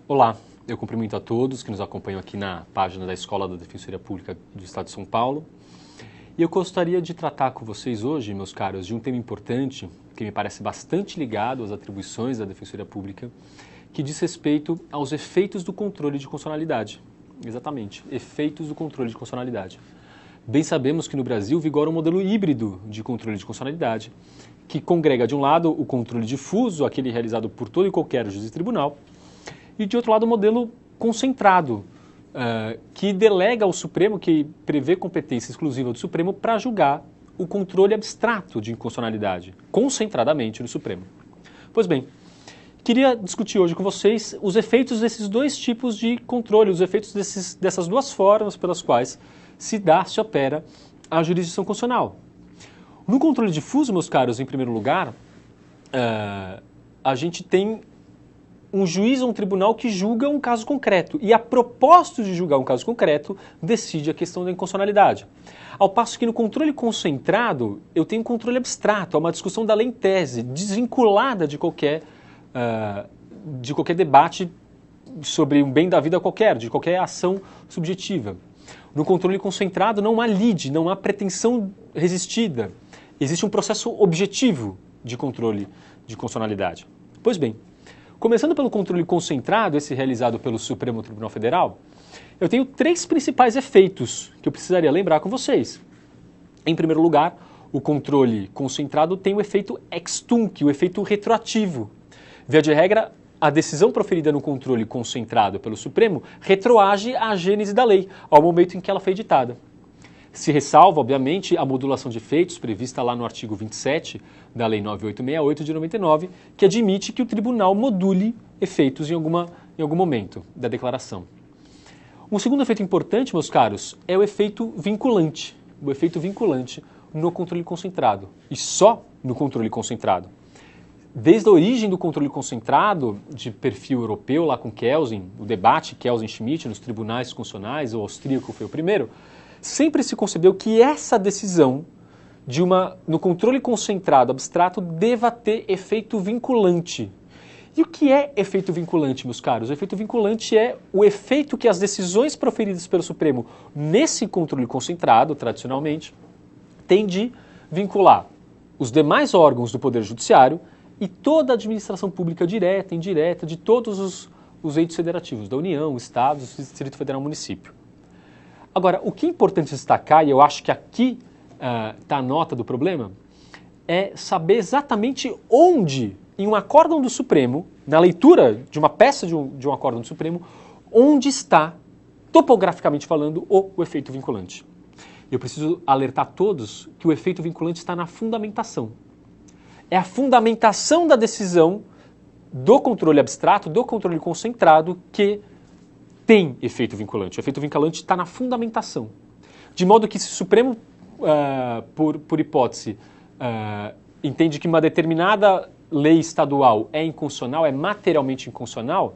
Olá, eu cumprimento a todos que nos acompanham aqui na página da Escola da Defensoria Pública do Estado de São Paulo. E eu gostaria de tratar com vocês hoje, meus caros, de um tema importante que me parece bastante ligado às atribuições da Defensoria Pública, que diz respeito aos efeitos do controle de constitucionalidade. Exatamente, efeitos do controle de constitucionalidade. Bem sabemos que no Brasil vigora um modelo híbrido de controle de constitucionalidade, que congrega de um lado o controle difuso, aquele realizado por todo e qualquer juiz de tribunal, e de outro lado o modelo concentrado, que delega ao Supremo, que prevê competência exclusiva do Supremo para julgar o controle abstrato de inconstitucionalidade, concentradamente no Supremo. Pois bem, queria discutir hoje com vocês os efeitos desses dois tipos de controle, os efeitos dessas duas formas pelas quais se opera a jurisdição constitucional. No controle difuso, meus caros, em primeiro lugar, a gente tem um juiz ou um tribunal que julga um caso concreto e, a propósito de julgar um caso concreto, decide a questão da inconstitucionalidade. Ao passo que no controle concentrado, eu tenho um controle abstrato, é uma discussão da lei em tese, desvinculada de qualquer debate sobre um bem da vida qualquer, de qualquer ação subjetiva. No controle concentrado não há lide, não há pretensão resistida. Existe um processo objetivo de controle de constitucionalidade. Pois bem, começando pelo controle concentrado, esse realizado pelo Supremo Tribunal Federal, eu tenho três principais efeitos que eu precisaria lembrar com vocês. Em primeiro lugar, o controle concentrado tem o efeito ex tunc, o efeito retroativo. Via de regra, a decisão proferida no controle concentrado pelo Supremo retroage à gênese da lei, ao momento em que ela foi editada. Se ressalva, obviamente, a modulação de efeitos prevista lá no artigo 27 da Lei 9868 de 99, que admite que o tribunal module efeitos em algum momento da declaração. Um segundo efeito importante, meus caros, é o efeito vinculante. O efeito vinculante no controle concentrado, e só no controle concentrado. Desde a origem do controle concentrado, de perfil europeu, lá com Kelsen, o debate Kelsen-Schmitt nos tribunais constitucionais, o austríaco foi o primeiro, sempre se concebeu que essa decisão no controle concentrado abstrato deva ter efeito vinculante. E o que é efeito vinculante, meus caros? O efeito vinculante é o efeito que as decisões proferidas pelo Supremo nesse controle concentrado, tradicionalmente, têm de vincular os demais órgãos do Poder Judiciário e toda a administração pública direta e indireta de todos os entes federativos, da União, Estados, Distrito Federal, Município. Agora, o que é importante destacar, e eu acho que aqui está a nota do problema, é saber exatamente onde, em um acórdão do Supremo, na leitura de uma peça de um acórdão do Supremo, onde está, topograficamente falando, o efeito vinculante. Eu preciso alertar a todos que o efeito vinculante está na fundamentação. É a fundamentação da decisão do controle abstrato, do controle concentrado, que tem efeito vinculante. O efeito vinculante está na fundamentação. De modo que se o Supremo, por hipótese, entende que uma determinada lei estadual é inconstitucional, é materialmente inconstitucional,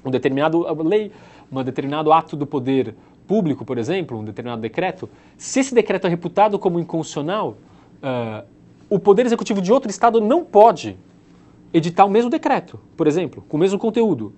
um determinado ato do poder público, por exemplo, um determinado decreto, se esse decreto é reputado como inconstitucional, o Poder Executivo de outro Estado não pode editar o mesmo decreto, por exemplo, com o mesmo conteúdo,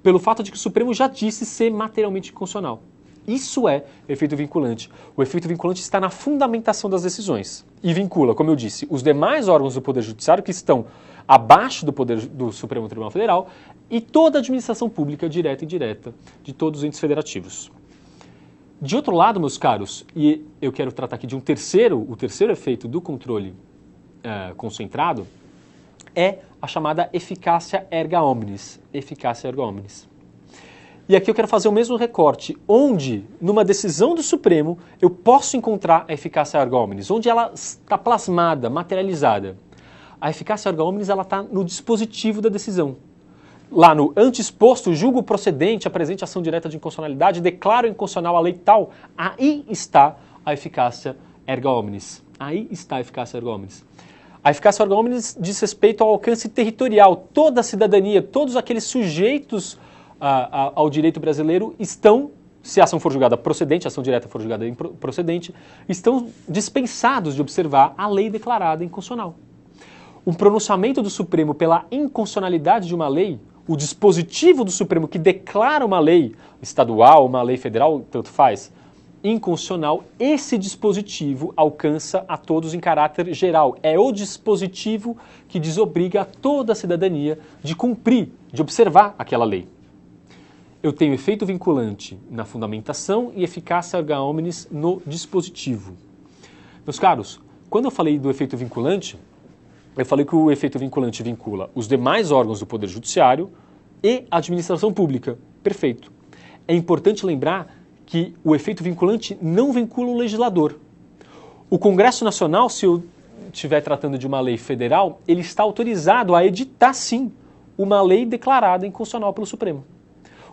pelo fato de que o Supremo já disse ser materialmente inconstitucional. Isso é efeito vinculante. O efeito vinculante está na fundamentação das decisões e vincula, como eu disse, os demais órgãos do Poder Judiciário que estão abaixo do Supremo Tribunal Federal e toda a administração pública, direta e indireta, de todos os entes federativos. De outro lado, meus caros, e eu quero tratar aqui de o terceiro efeito do controle concentrado, é a chamada eficácia erga omnes. Eficácia erga omnes. E aqui eu quero fazer o mesmo recorte, onde, numa decisão do Supremo, eu posso encontrar a eficácia erga omnes, onde ela está plasmada, materializada. A eficácia erga omnes está no dispositivo da decisão. Lá no anteexposto, julgo procedente, apresente ação direta de inconstitucionalidade, declaro inconstitucional a lei tal, aí está a eficácia erga omnes. Aí está a eficácia erga omnes. A eficácia erga omnes diz respeito ao alcance territorial. Toda a cidadania, todos aqueles sujeitos ao direito brasileiro estão, se a ação for julgada procedente, a ação direta for julgada improcedente, estão dispensados de observar a lei declarada inconstitucional. Um pronunciamento do Supremo pela inconstitucionalidade de uma lei, o dispositivo do Supremo que declara uma lei estadual, uma lei federal, tanto faz, inconstitucional, esse dispositivo alcança a todos em caráter geral. É o dispositivo que desobriga a toda a cidadania de cumprir, de observar aquela lei. Eu tenho efeito vinculante na fundamentação e eficácia erga omnes no dispositivo. Meus caros, quando eu falei do efeito vinculante, eu falei que o efeito vinculante vincula os demais órgãos do Poder Judiciário e a administração pública. Perfeito. É importante lembrar que o efeito vinculante não vincula o legislador. O Congresso Nacional, se eu estiver tratando de uma lei federal, ele está autorizado a editar, sim, uma lei declarada inconstitucional pelo Supremo.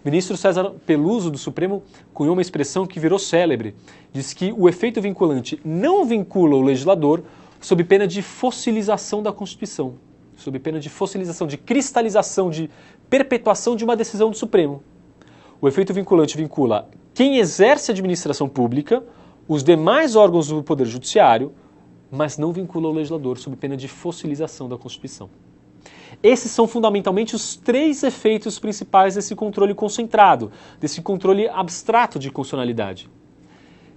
O ministro César Peluso, do Supremo, cunhou uma expressão que virou célebre. Diz que o efeito vinculante não vincula o legislador sob pena de fossilização da Constituição, sob pena de fossilização, de cristalização, de perpetuação de uma decisão do Supremo. O efeito vinculante vincula quem exerce a administração pública, os demais órgãos do Poder Judiciário, mas não vincula o legislador sob pena de fossilização da Constituição. Esses são fundamentalmente os três efeitos principais desse controle concentrado, desse controle abstrato de constitucionalidade.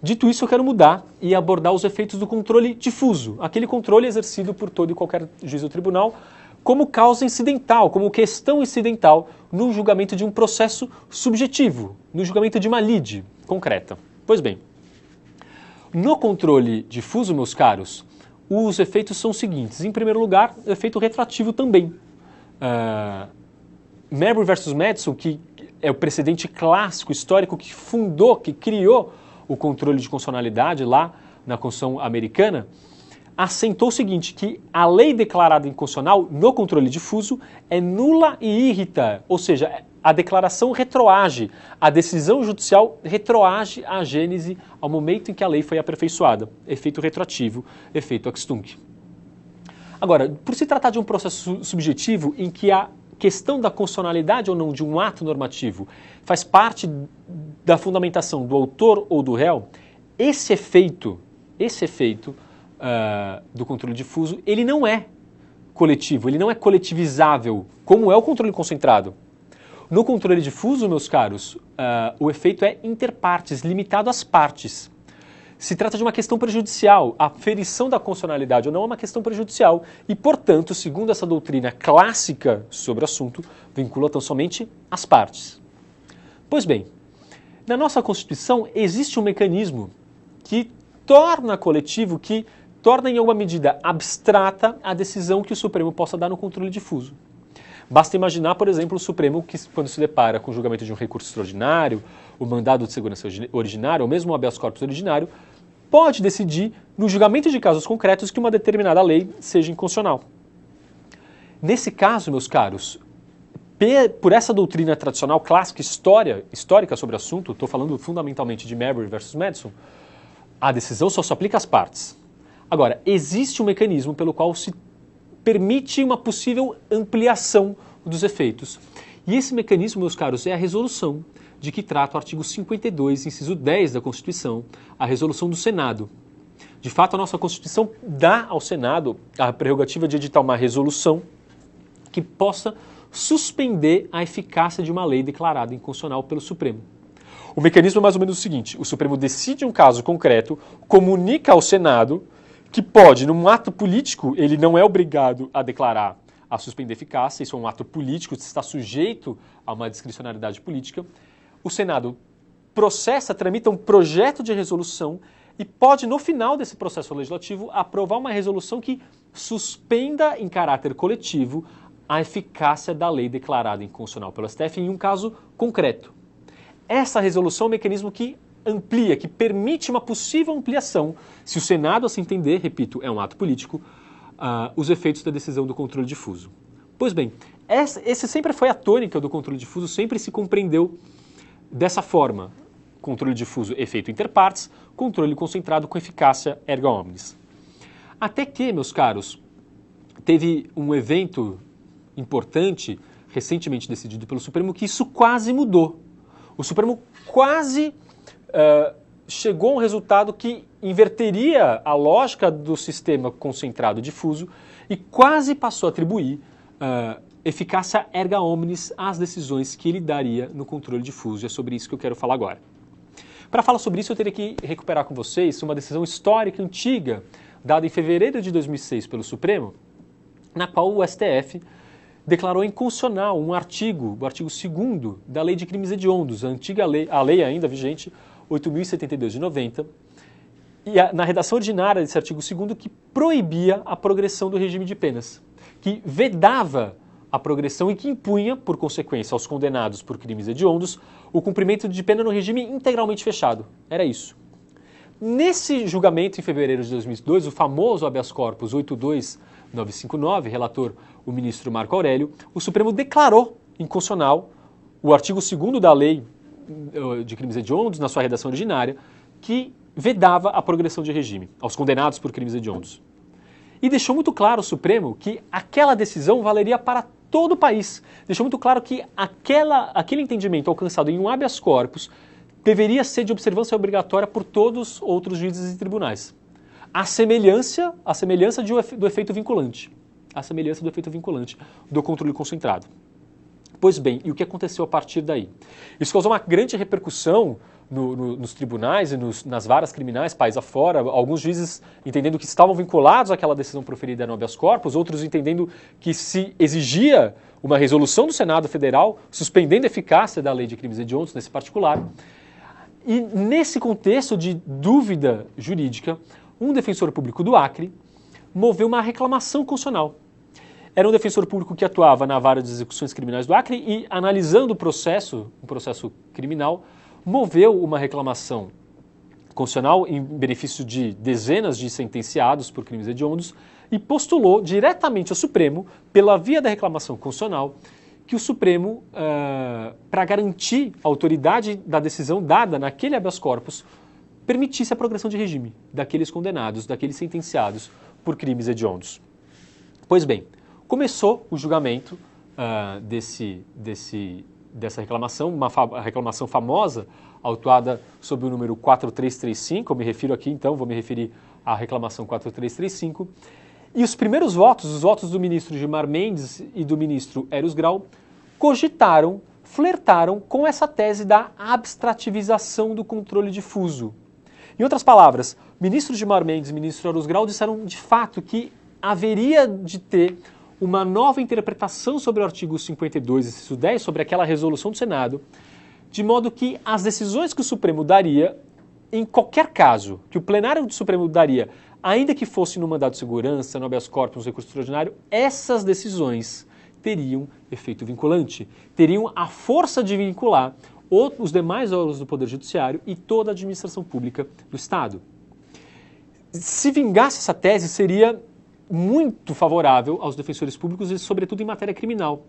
Dito isso, eu quero mudar e abordar os efeitos do controle difuso, aquele controle exercido por todo e qualquer juiz do tribunal como causa incidental, como questão incidental no julgamento de um processo subjetivo, no julgamento de uma lide concreta. Pois bem, no controle difuso, meus caros, os efeitos são os seguintes. Em primeiro lugar, o efeito retroativo também. Marbury versus Madison, que é o precedente clássico, histórico, que fundou, que criou o controle de constitucionalidade lá na Constituição americana, assentou o seguinte, que a lei declarada inconstitucional no controle difuso é nula e irrita, ou seja, a declaração retroage, a decisão judicial retroage à gênese ao momento em que a lei foi aperfeiçoada. Efeito retroativo, efeito ex tunc. Agora, por se tratar de um processo subjetivo em que a questão da constitucionalidade ou não de um ato normativo faz parte da fundamentação do autor ou do réu, esse efeito do controle difuso, ele não é coletivo, ele não é coletivizável, como é o controle concentrado. No controle difuso, meus caros, o efeito é interpartes, limitado às partes. Se trata de uma questão prejudicial, a aferição da constitucionalidade ou não é uma questão prejudicial e, portanto, segundo essa doutrina clássica sobre o assunto, vincula tão somente as partes. Pois bem, na nossa Constituição existe um mecanismo que torna coletivo, que torna em alguma medida abstrata a decisão que o Supremo possa dar no controle difuso. Basta imaginar, por exemplo, o Supremo que, quando se depara com o julgamento de um recurso extraordinário, o mandado de segurança originário, ou mesmo o habeas corpus originário, pode decidir, no julgamento de casos concretos, que uma determinada lei seja inconstitucional. Nesse caso, meus caros, por essa doutrina tradicional clássica, histórica sobre o assunto, estou falando fundamentalmente de Marbury versus Madison, a decisão só se aplica às partes. Agora, existe um mecanismo pelo qual se permite uma possível ampliação dos efeitos. E esse mecanismo, meus caros, é a resolução de que trata o artigo 52, inciso 10 da Constituição, a resolução do Senado. De fato, a nossa Constituição dá ao Senado a prerrogativa de editar uma resolução que possa suspender a eficácia de uma lei declarada inconstitucional pelo Supremo. O mecanismo é mais ou menos o seguinte: o Supremo decide um caso concreto, comunica ao Senado que pode, num ato político, ele não é obrigado a declarar, a suspender a eficácia, isso é um ato político, está sujeito a uma discricionariedade política. O Senado tramita um projeto de resolução e pode, no final desse processo legislativo, aprovar uma resolução que suspenda em caráter coletivo a eficácia da lei declarada inconstitucional pelo STF em um caso concreto. Essa resolução é um mecanismo que amplia, que permite uma possível ampliação, se o Senado assim entender, repito, é um ato político, os efeitos da decisão do controle difuso. Pois bem, esse sempre foi a tônica do controle difuso, sempre se compreendeu dessa forma: controle difuso, efeito interpartes, controle concentrado com eficácia erga omnes. Até que, meus caros, teve um evento importante, recentemente decidido pelo Supremo, que isso quase mudou. O Supremo quase chegou a um resultado que inverteria a lógica do sistema concentrado difuso e quase passou a atribuir eficácia erga omnes às decisões que ele daria no controle difuso. E é sobre isso que eu quero falar agora. Para falar sobre isso, eu teria que recuperar com vocês uma decisão histórica antiga, dada em fevereiro de 2006 pelo Supremo, na qual o STF declarou inconstitucional um artigo, o artigo 2º da Lei de Crimes Hediondos, a lei ainda vigente, 8.072 de 90, e na redação ordinária desse artigo 2º que proibia a progressão do regime de penas, que vedava a progressão e que impunha, por consequência, aos condenados por crimes hediondos, o cumprimento de pena no regime integralmente fechado. Era isso. Nesse julgamento, em fevereiro de 2002, o famoso habeas corpus 82959, relator o ministro Marco Aurélio, o Supremo declarou inconstitucional o artigo 2º da Lei de Crimes Hediondos, na sua redação originária, que vedava a progressão de regime aos condenados por crimes hediondos. E deixou muito claro o Supremo que aquela decisão valeria para todo o país. Deixou muito claro que aquele entendimento alcançado em um habeas corpus deveria ser de observância obrigatória por todos os outros juízes e tribunais. A semelhança do efeito vinculante. A semelhança do efeito vinculante do controle concentrado. Pois bem, e o que aconteceu a partir daí? Isso causou uma grande repercussão nos tribunais e nas varas criminais, país afora, alguns juízes entendendo que estavam vinculados àquela decisão proferida no habeas corpus, outros entendendo que se exigia uma resolução do Senado Federal suspendendo a eficácia da Lei de Crimes Hediondos, nesse particular. E nesse contexto de dúvida jurídica, um defensor público do Acre moveu uma reclamação constitucional. Era um defensor público que atuava na vara de execuções criminais do Acre e, analisando um processo criminal, moveu uma reclamação constitucional em benefício de dezenas de sentenciados por crimes hediondos e postulou diretamente ao Supremo, pela via da reclamação constitucional, que o Supremo, para garantir a autoridade da decisão dada naquele habeas corpus, permitisse a progressão de regime daqueles condenados, daqueles sentenciados por crimes hediondos. Pois bem, começou o julgamento dessa reclamação, uma reclamação famosa, autuada sob o número 4335, eu me refiro aqui então, vou me referir à reclamação 4335, e os primeiros votos, os votos do ministro Gilmar Mendes e do ministro Eros Grau, flertaram com essa tese da abstrativização do controle difuso. Em outras palavras, o ministro Gilmar Mendes e o ministro Eros Grau disseram de fato que haveria de ter uma nova interpretação sobre o artigo 52, inciso 10, sobre aquela resolução do Senado, de modo que as decisões que o Supremo daria, em qualquer caso, que o plenário do Supremo daria, ainda que fosse no mandado de segurança, no habeas corpus, no recurso extraordinário, essas decisões teriam efeito vinculante, teriam a força de vincular os demais órgãos do Poder Judiciário e toda a administração pública do Estado. Se vingasse essa tese, seria muito favorável aos defensores públicos e, sobretudo, em matéria criminal.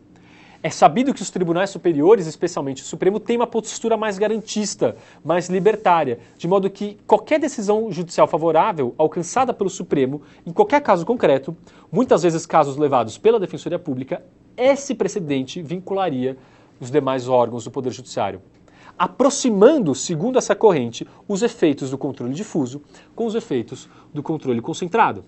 É sabido que os tribunais superiores, especialmente o Supremo, têm uma postura mais garantista, mais libertária, de modo que qualquer decisão judicial favorável alcançada pelo Supremo, em qualquer caso concreto, muitas vezes casos levados pela Defensoria Pública, esse precedente vincularia os demais órgãos do Poder Judiciário, aproximando, segundo essa corrente, os efeitos do controle difuso com os efeitos do controle concentrado.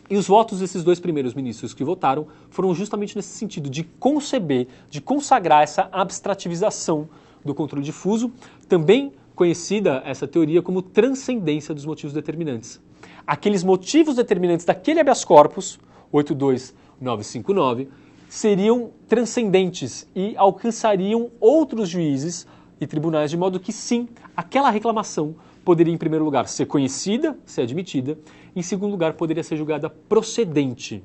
E os votos desses dois primeiros ministros que votaram foram justamente nesse sentido, de conceber, de consagrar essa abstrativização do controle difuso, também conhecida essa teoria como transcendência dos motivos determinantes. Aqueles motivos determinantes daquele habeas corpus, 82959, seriam transcendentes e alcançariam outros juízes e tribunais, de modo que sim, aquela reclamação poderia, em primeiro lugar, ser conhecida, ser admitida, em segundo lugar, poderia ser julgada procedente.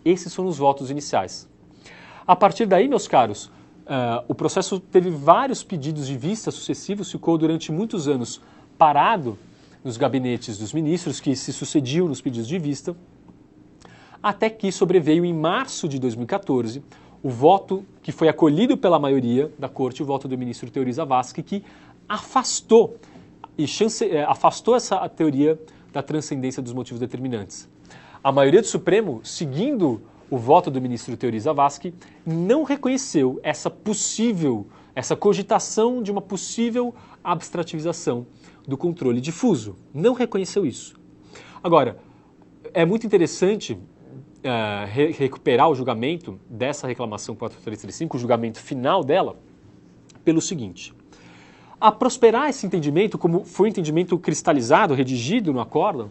Esses foram os votos iniciais. A partir daí, meus caros, o processo teve vários pedidos de vista sucessivos, ficou durante muitos anos parado nos gabinetes dos ministros, que se sucediam nos pedidos de vista, até que sobreveio em março de 2014 o voto que foi acolhido pela maioria da Corte, o voto do ministro Teori Zavascki, que afastou essa teoria da transcendência dos motivos determinantes. A maioria do Supremo, seguindo o voto do ministro Teori Zavascki, não reconheceu essa cogitação de uma possível abstrativização do controle difuso. Não reconheceu isso. Agora, é muito interessante recuperar o julgamento dessa reclamação 4335, o julgamento final dela, pelo seguinte. A prosperar esse entendimento, como foi um entendimento cristalizado, redigido no acórdão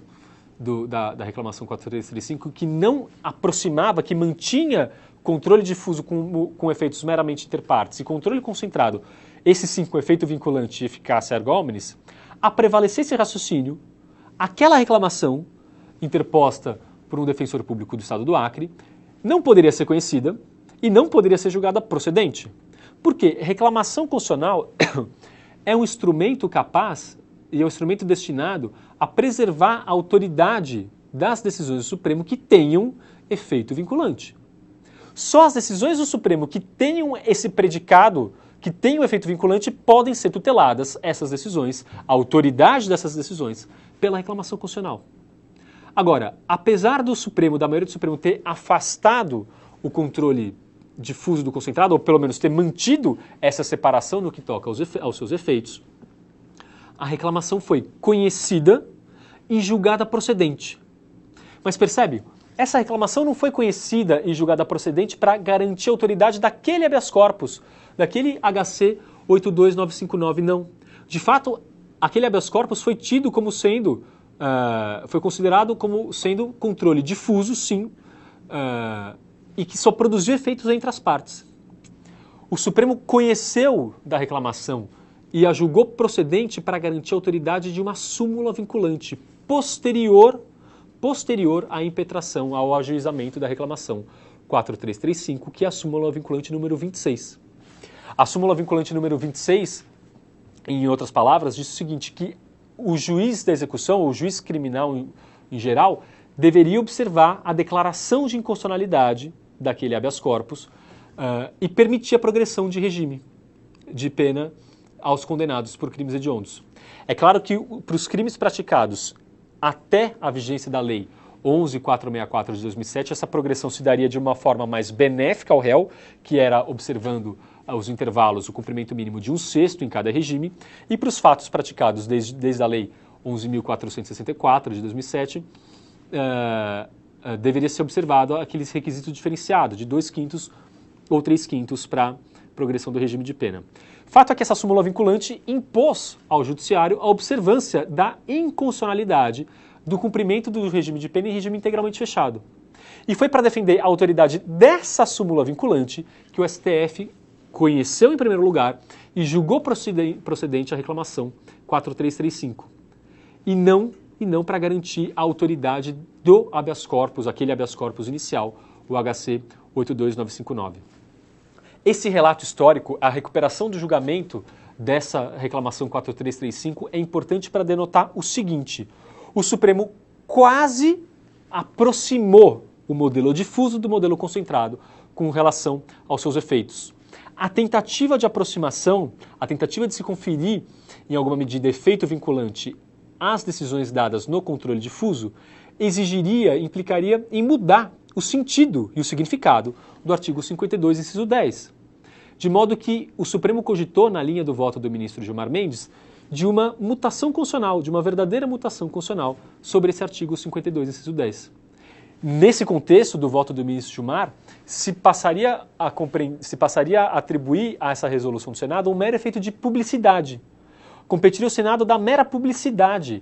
da reclamação 4335, que não aproximava, que mantinha controle difuso com efeitos meramente interpartes e controle concentrado, esse sim com efeito vinculante e eficácia erga omnes, a prevalecer esse raciocínio, aquela reclamação interposta por um defensor público do Estado do Acre não poderia ser conhecida e não poderia ser julgada procedente. Porque reclamação constitucional é um instrumento capaz e é um instrumento destinado a preservar a autoridade das decisões do Supremo que tenham efeito vinculante. Só as decisões do Supremo que tenham esse predicado, que tenham efeito vinculante, podem ser tuteladas, essas decisões, a autoridade dessas decisões, pela reclamação constitucional. Agora, apesar do Supremo, da maioria do Supremo, ter afastado o controle difuso do concentrado, ou pelo menos ter mantido essa separação no que toca aos seus efeitos, a reclamação foi conhecida e julgada procedente. Mas percebe? Essa reclamação não foi conhecida e julgada procedente para garantir a autoridade daquele habeas corpus, daquele HC 82959, não. De fato, aquele habeas corpus foi tido como sendo, foi considerado como sendo controle difuso, sim, e que só produziu efeitos entre as partes. O Supremo conheceu da reclamação e a julgou procedente para garantir a autoridade de uma súmula vinculante posterior à impetração, ao ajuizamento da reclamação 4335, que é a súmula vinculante número 26. A súmula vinculante número 26, em outras palavras, diz o seguinte, que o juiz da execução, ou o juiz criminal em geral, deveria observar a declaração de inconstitucionalidade daquele habeas corpus e permitir a progressão de regime de pena aos condenados por crimes hediondos. É claro que para os crimes praticados até a vigência da Lei 11.464 de 2007, essa progressão se daria de uma forma mais benéfica ao réu, que era observando os intervalos, o cumprimento mínimo de 1/6 em cada regime, e para os fatos praticados desde a Lei 11.464 de 2007, deveria ser observado aqueles requisitos diferenciados de 2/5 ou 3/5 para progressão do regime de pena. Fato é que essa súmula vinculante impôs ao judiciário a observância da inconstitucionalidade do cumprimento do regime de pena em regime integralmente fechado. E foi para defender a autoridade dessa súmula vinculante que o STF conheceu em primeiro lugar e julgou procedente a reclamação 4335. E não para garantir a autoridade do habeas corpus, aquele habeas corpus inicial, o HC 82959. Esse relato histórico, a recuperação do julgamento dessa reclamação 4335 é importante para denotar o seguinte: o Supremo quase aproximou o modelo difuso do modelo concentrado com relação aos seus efeitos. A tentativa de aproximação, a tentativa de se conferir, em alguma medida, efeito vinculante às decisões dadas no controle difuso, implicaria em mudar o sentido e o significado do artigo 52, inciso 10. De modo que o Supremo cogitou, na linha do voto do ministro Gilmar Mendes, de uma mutação constitucional, de uma verdadeira mutação constitucional sobre esse artigo 52, inciso 10. Nesse contexto do voto do ministro Gilmar, se passaria a atribuir a essa resolução do Senado um mero efeito de publicidade. Competiria ao Senado da mera publicidade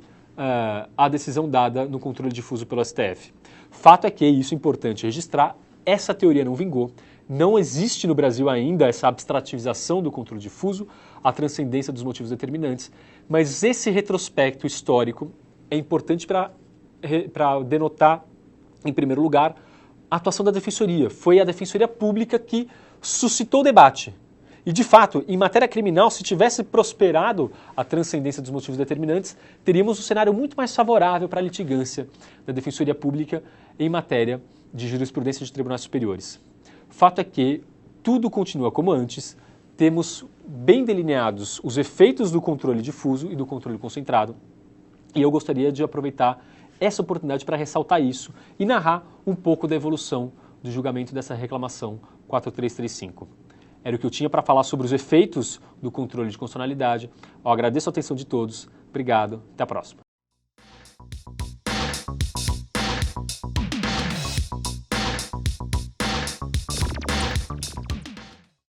à decisão dada no controle difuso pelo STF. Fato é que, isso é importante registrar, essa teoria não vingou. Não existe no Brasil ainda essa abstrativização do controle difuso, a transcendência dos motivos determinantes, mas esse retrospecto histórico é importante para denotar, em primeiro lugar, a atuação da Defensoria. Foi a Defensoria Pública que suscitou o debate. E, de fato, em matéria criminal, se tivesse prosperado a transcendência dos motivos determinantes, teríamos um cenário muito mais favorável para a litigância da Defensoria Pública em matéria de jurisprudência de tribunais superiores. Fato é que tudo continua como antes, temos bem delineados os efeitos do controle difuso e do controle concentrado, e eu gostaria de aproveitar essa oportunidade para ressaltar isso e narrar um pouco da evolução do julgamento dessa reclamação 4335. Era o que eu tinha para falar sobre os efeitos do controle de constitucionalidade. Eu agradeço a atenção de todos. Obrigado. Até a próxima.